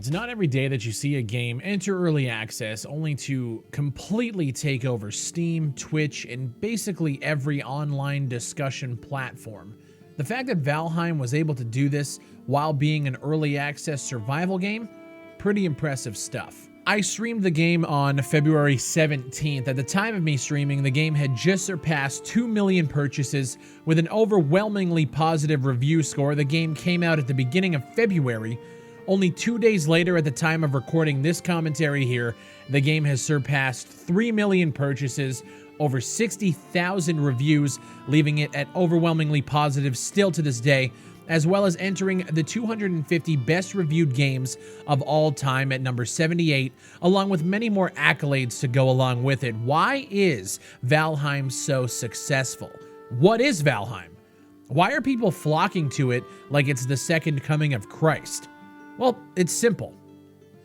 It's not every day that you see a game enter early access only to completely take over Steam, Twitch, and basically every online discussion platform. The fact that Valheim was able to do this while being an early access survival game, pretty impressive stuff. I streamed the game on February 17th. At the time of me streaming, the game had just surpassed 2 million purchases with an overwhelmingly positive review score. The game came out at the beginning of February. Only 2 days later, at the time of recording this commentary here, the game has surpassed 3 million purchases, over 60,000 reviews, leaving it at overwhelmingly positive still to this day, as well as entering the 250 best reviewed games of all time at number 78, along with many more accolades to go along with it. Why is Valheim so successful? What is Valheim? Why are people flocking to it like it's the second coming of Christ? Well, it's simple.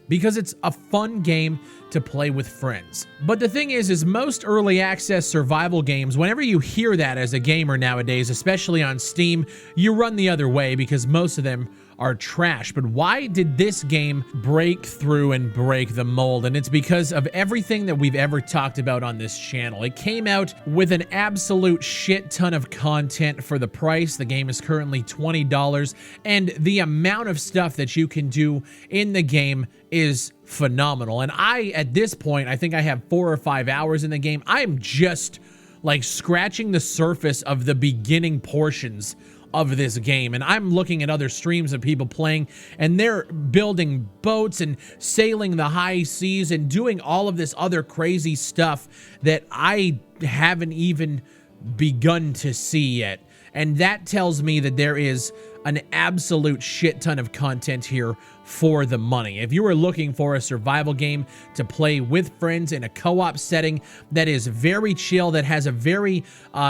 Because it's a fun game to play with friends. But the thing is most early access survival games, whenever you hear that as a gamer nowadays, especially on Steam, you run the other way because most of them are trash. But why did this game break through and break the mold? And it's because of everything that we've ever talked about on this channel. It came out with an absolute shit ton of content for the price. The game is currently $20, and the amount of stuff that you can do in the game is phenomenal. And at this point, I think I have 4 or 5 hours in the game. I'm just like scratching the surface of the beginning portions of this game, and I'm looking at other streams of people playing, and they're building boats and sailing the high seas and doing all of this other crazy stuff that I haven't even begun to see yet. And that tells me that there is an absolute shit ton of content here for the money. If you are looking for a survival game to play with friends in a co-op setting that is very chill, that has a very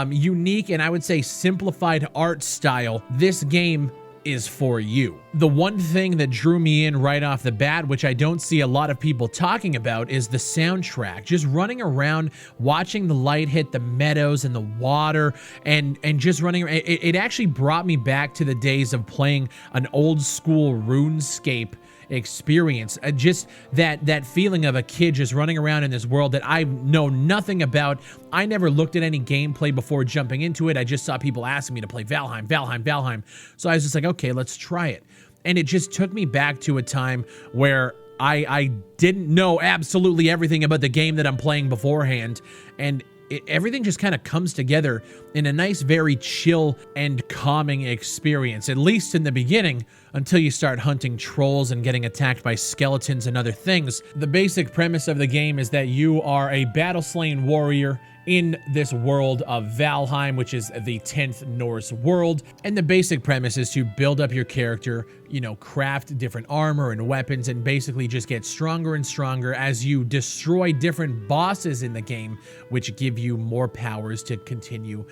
unique and I would say simplified art style, this game is for you. The one thing that drew me in right off the bat, which I don't see a lot of people talking about, is the soundtrack. Just running around, watching the light hit the meadows and the water, and just running around. It actually brought me back to the days of playing an old school RuneScape experience. Just that feeling of a kid just running around in this world that I know nothing about. I never looked at any gameplay before jumping into it. I just saw people asking me to play Valheim. So I was just like, okay, let's try it. And it just took me back to a time where I didn't know absolutely everything about the game that I'm playing beforehand, and everything just kind of comes together in a nice, very chill and calming experience, at least in the beginning, until you start hunting trolls and getting attacked by skeletons and other things. The basic premise of the game is that you are a battle-slain warrior in this world of Valheim, which is the 10th Norse world. And the basic premise is to build up your character, you know, craft different armor and weapons, and basically just get stronger and stronger as you destroy different bosses in the game, which give you more powers to continue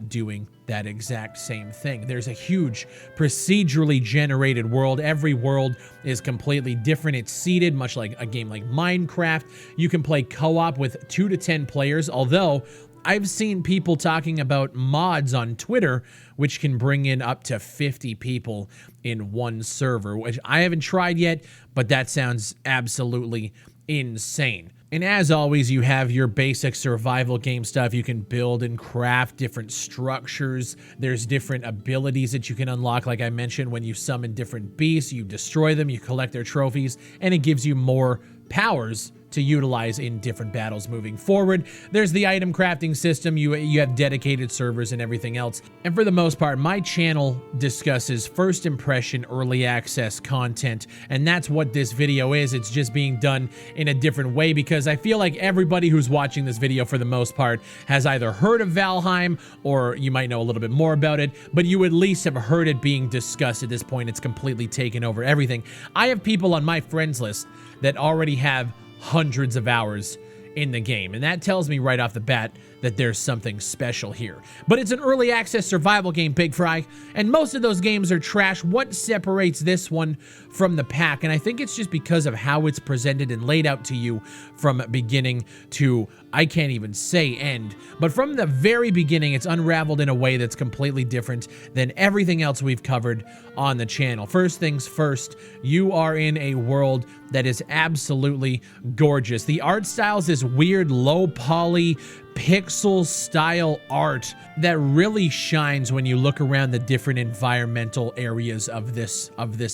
doing that exact same thing. There's a huge procedurally generated world. Every world is completely different. It's seeded, much like a game like Minecraft. You can play co-op with 2 to 10 players, although I've seen people talking about mods on Twitter which can bring in up to 50 people in one server, which I haven't tried yet, but that sounds absolutely insane. And as always, you have your basic survival game stuff. You can build and craft different structures. There's different abilities that you can unlock. Like I mentioned, when you summon different beasts, you destroy them, you collect their trophies, and it gives you more powers to utilize in different battles moving forward. There's the item crafting system. You have dedicated servers and everything else. And for the most part, my channel discusses first impression early access content, and that's what this video is. It's just being done in a different way because I feel like everybody who's watching this video for the most part has either heard of Valheim, or you might know a little bit more about it, but you at least have heard it being discussed at this point. It's completely taken over everything. I have people on my friends list that already have hundreds of hours in the game, and that tells me right off the bat that there's something special here. But it's an early access survival game, Big Fry, and most of those games are trash. What separates this one from the pack? And I think it's just because of how it's presented and laid out to you from beginning to I can't even say end. But from the very beginning, it's unraveled in a way that's completely different than everything else we've covered on the channel. First things first, you are in a world that is absolutely gorgeous. The art style is this weird low poly pixel style art that really shines when you look around the different environmental areas of this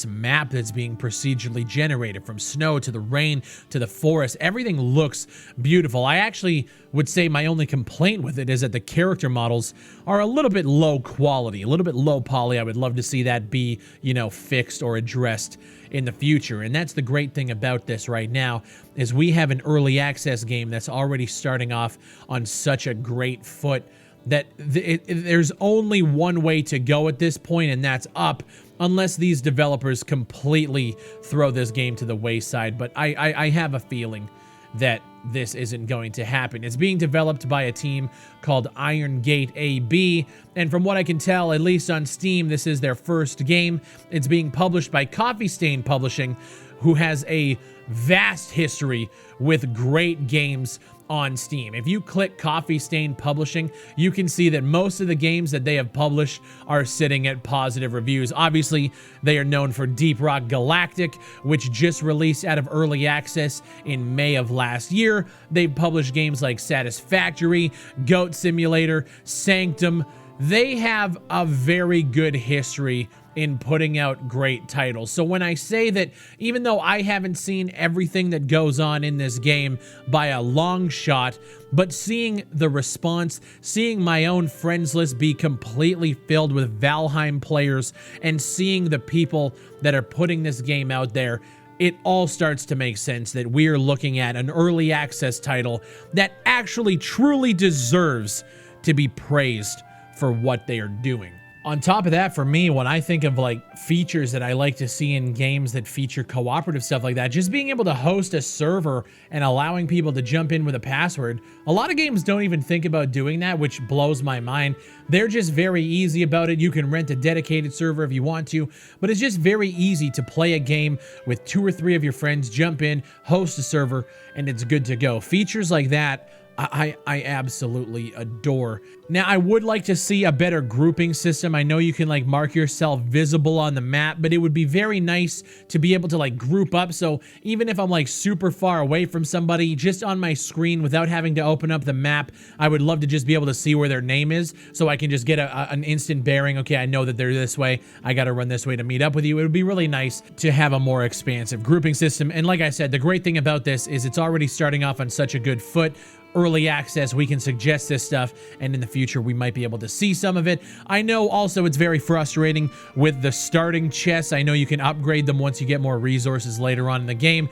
map that's being procedurally generated, from snow to the rain to the forest. Everything looks beautiful. I actually would say my only complaint with it is that the character models are a little bit low quality, a little bit low poly. I would love to see that be, you know, fixed or addressed in the future. And that's the great thing about this right now, is we have an early access game that's already starting off on such a great foot that there's only one way to go at this point, and that's up, unless these developers completely throw this game to the wayside. But I have a feeling that this isn't going to happen. It's being developed by a team called Iron Gate AB, and from what I can tell, at least on Steam, this is their first game. It's being published by Coffee Stain Publishing, who has a vast history with great games on Steam. If you click Coffee Stain Publishing, you can see that most of the games that they have published are sitting at positive reviews. Obviously, they are known for Deep Rock Galactic, which just released out of early access in May of last year. They've published games like Satisfactory, Goat Simulator, Sanctum. They have a very good history in putting out great titles. So when I say that, even though I haven't seen everything that goes on in this game by a long shot, but seeing the response, seeing my own friends list be completely filled with Valheim players, and seeing the people that are putting this game out there, it all starts to make sense that we're looking at an early access title that actually truly deserves to be praised for what they are doing. On top of that, for me, when I think of like features that I like to see in games that feature cooperative stuff like that, just being able to host a server and allowing people to jump in with a password. A lot of games don't even think about doing that, which blows my mind. They're just very easy about it. You can rent a dedicated server if you want to, but it's just very easy to play a game with 2 or 3 of your friends, jump in, host a server, and it's good to go. Features like that, I absolutely adore. Now, I would like to see a better grouping system. I know you can like mark yourself visible on the map, but it would be very nice to be able to like group up. So even if I'm like super far away from somebody, just on my screen without having to open up the map, I would love to just be able to see where their name is, so I can just get an instant bearing. Okay, I know that they're this way. I got to run this way to meet up with you. It would be really nice to have a more expansive grouping system. And like I said, the great thing about this is it's already starting off on such a good foot. Early access, we can suggest this stuff, and in the future we might be able to see some of it. I know also it's very frustrating with the starting chests. I know you can upgrade them once you get more resources later on in the game,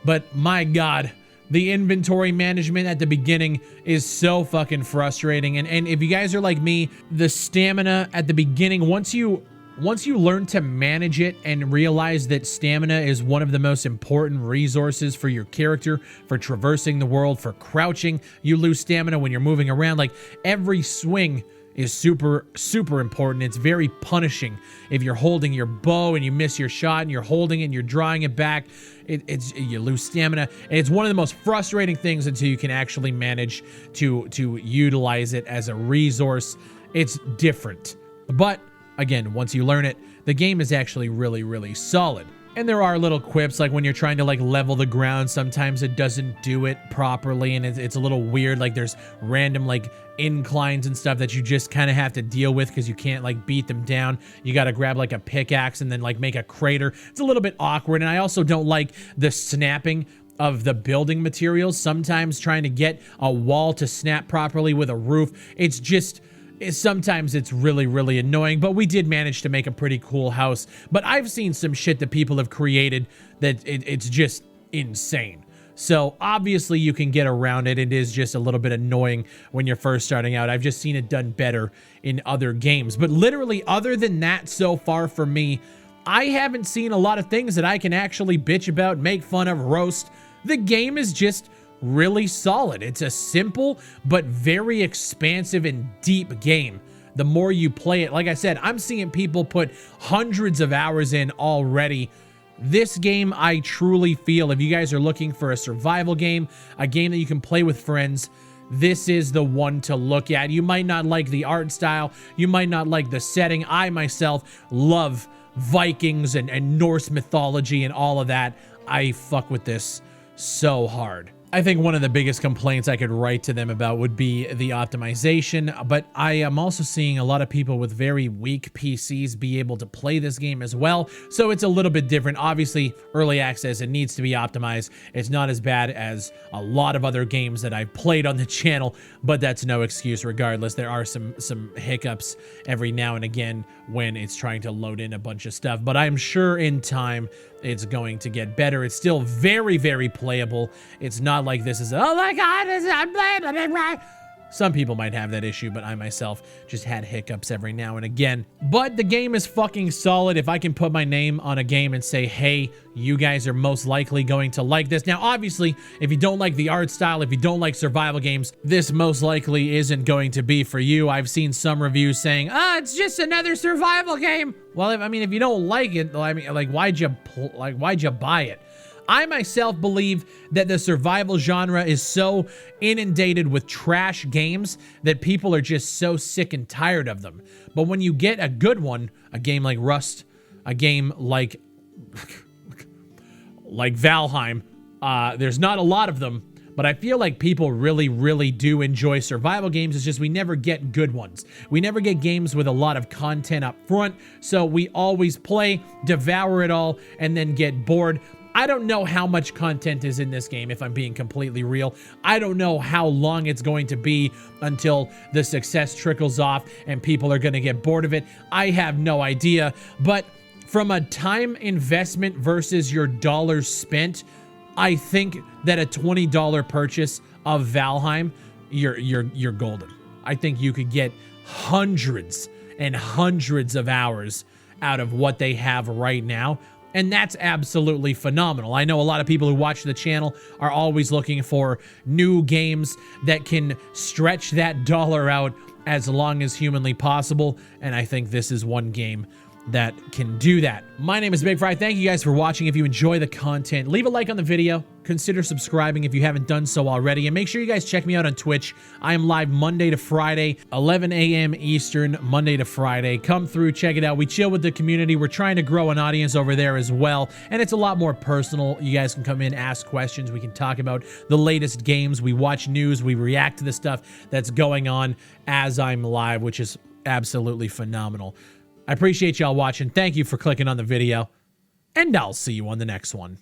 but my god, the inventory management at the beginning is so fucking frustrating. And if you guys are like me, the stamina at the beginning, once you learn to manage it and realize that stamina is one of the most important resources for your character, for traversing the world, for crouching, you lose stamina when you're moving around. Like, every swing is super, super important. It's very punishing if you're holding your bow and you miss your shot and you're holding it and you're drawing it back. You lose stamina. And it's one of the most frustrating things until you can actually manage to utilize it as a resource. It's different. But again, once you learn it, the game is actually really, really solid. And there are little quips, like when you're trying to like level the ground, sometimes it doesn't do it properly, and it's a little weird. Like there's random like inclines and stuff that you just kind of have to deal with because you can't like beat them down. You got to grab like a pickaxe and then like make a crater. It's a little bit awkward. And I also don't like the snapping of the building materials. Sometimes trying to get a wall to snap properly with a roof, sometimes it's really, really annoying, but we did manage to make a pretty cool house. But I've seen some shit that people have created that it's just insane. So obviously you can get around it. It is just a little bit annoying when you're first starting out. I've just seen it done better in other games. But literally, other than that, so far for me, I haven't seen a lot of things that I can actually bitch about, make fun of, roast. The game is just really solid. It's a simple but very expansive and deep game. The more you play it, like I said, I'm seeing people put hundreds of hours in already. This game, I truly feel, if you guys are looking for a survival game, a game that you can play with friends, this is the one to look at. You might not like the art style. You might not like the setting. I myself love Vikings and Norse mythology and all of that. I fuck with this so hard. I think one of the biggest complaints I could write to them about would be the optimization, but I am also seeing a lot of people with very weak PCs be able to play this game as well, so it's a little bit different. Obviously, early access, it needs to be optimized. It's not as bad as a lot of other games that I've played on the channel, but that's no excuse regardless. There are some hiccups every now and again when it's trying to load in a bunch of stuff, but I'm sure in time it's going to get better. It's still very, very playable. It's not like this is, oh my god, I'm playing. Some people might have that issue, but I myself just had hiccups every now and again. But the game is fucking solid. If I can put my name on a game and say, hey, you guys are most likely going to like this. Now, obviously, if you don't like the art style, if you don't like survival games, this most likely isn't going to be for you. I've seen some reviews saying, it's just another survival game. Well, if you don't like it, why'd you buy it? I myself believe that the survival genre is so inundated with trash games that people are just so sick and tired of them. But when you get a good one, a game like Rust, a game like Valheim, there's not a lot of them, but I feel like people really, really do enjoy survival games. It's just we never get good ones. We never get games with a lot of content up front, so we always play, devour it all, and then get bored. I don't know how much content is in this game, if I'm being completely real. I don't know how long it's going to be until the success trickles off and people are going to get bored of it. I have no idea. But from a time investment versus your dollars spent, I think that a $20 purchase of Valheim, you're golden. I think you could get hundreds and hundreds of hours out of what they have right now. And that's absolutely phenomenal. I know a lot of people who watch the channel are always looking for new games that can stretch that dollar out as long as humanly possible. And I think this is one game that can do that. My name is BigFry. Thank you guys for watching. If you enjoy the content, leave a like on the video. Consider subscribing if you haven't done so already. And make sure you guys check me out on Twitch. I am live Monday to Friday, 11 a.m. Eastern, Monday to Friday. Come through, check it out. We chill with the community. We're trying to grow an audience over there as well. And it's a lot more personal. You guys can come in, ask questions. We can talk about the latest games. We watch news. We react to the stuff that's going on as I'm live, which is absolutely phenomenal. I appreciate y'all watching. Thank you for clicking on the video, and I'll see you on the next one.